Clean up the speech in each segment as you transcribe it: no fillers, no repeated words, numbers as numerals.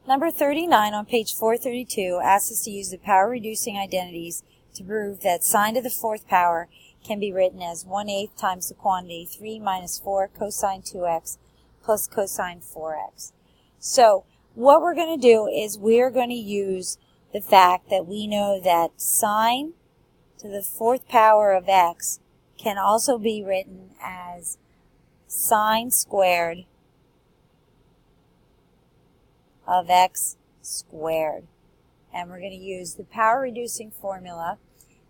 Number 39 on page 432 asks us to use the power-reducing identities to prove that sine to the fourth power can be written as 1/8 times the quantity 3 minus 4 cosine 2x plus cosine 4x. So what we're going to do is we're going to use the fact that we know that sine to the fourth power of x can also be written as sine squared of x squared. And we're going to use the power reducing formula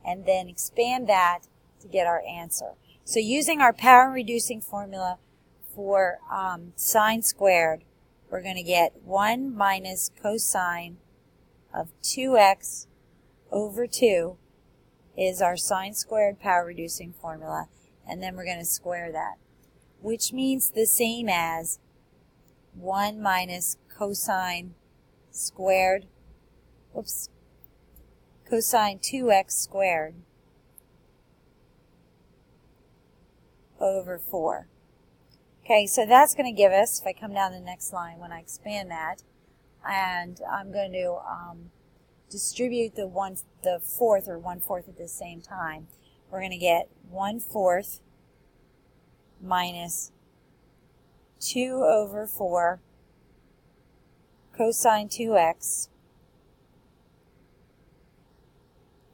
and then expand that to get our answer. So using our power reducing formula for sine squared, we're going to get 1 minus cosine of 2x over 2 is our sine squared power reducing formula, and then we're going to square that, which means the same as 1 minus cosine squared, cosine 2x squared over 4. Okay, so that's going to give us, if I come down the next line when I expand that, and I'm going to distribute the fourth or 1/4 at the same time, we're going to get 1/4 minus 2 over 4 cosine 2x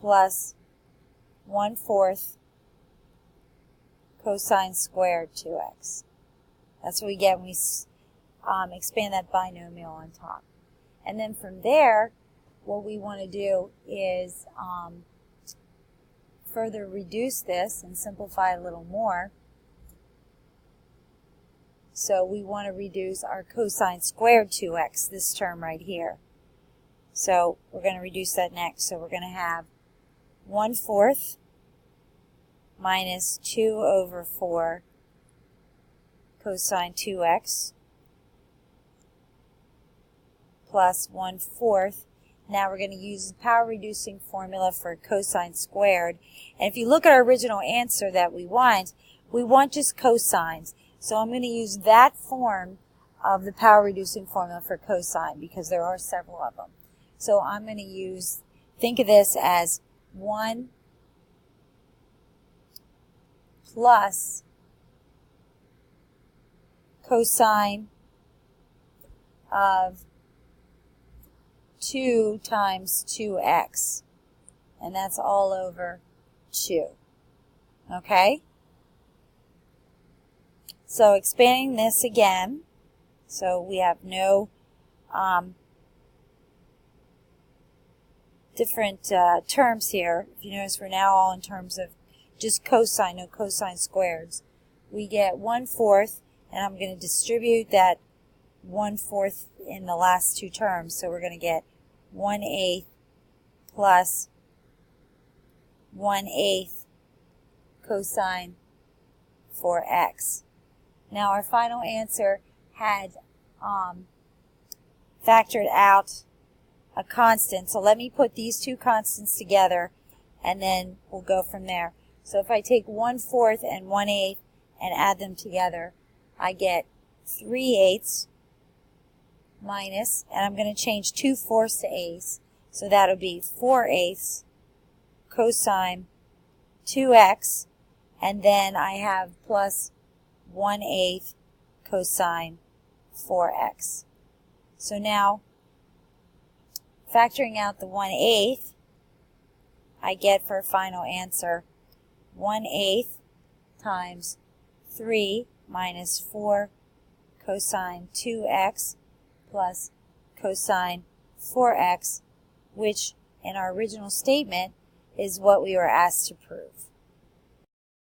plus 1/4 cosine squared 2x. That's what we get when we expand that binomial on top. And then from there, what we want to do is further reduce this and simplify a little more. So we want to reduce our cosine squared 2x, this term right here. So we're going to reduce that next. So we're going to have 1/4 minus 2 over 4 cosine 2x plus 1/4. Now we're going to use the power reducing formula for cosine squared. And if you look at our original answer that we want just cosines. So I'm going to use that form of the power reducing formula for cosine because there are several of them. So I'm going to think of this as 1 plus cosine of 2 times 2x. And that's all over 2. Okay? So expanding this again, so we have no different terms here. If you notice, we're now all in terms of just cosine, no cosine squareds. We get 1/4, and I'm going to distribute that 1/4 in the last two terms. So we're going to get 1/8 plus 1/8 cosine 4x. Now our final answer had factored out a constant. So let me put these two constants together and then we'll go from there. So if I take 1/4 and 1/8 and add them together, I get 3/8 minus, and I'm going to change 2/4 to eighths. So that'll be 4/8 cosine 2x, and then I have plus 1/8 cosine 4x. So now, factoring out the 1/8, I get for a final answer 1/8 times 3 minus 4 cosine 2x plus cosine 4x, which in our original statement is what we were asked to prove.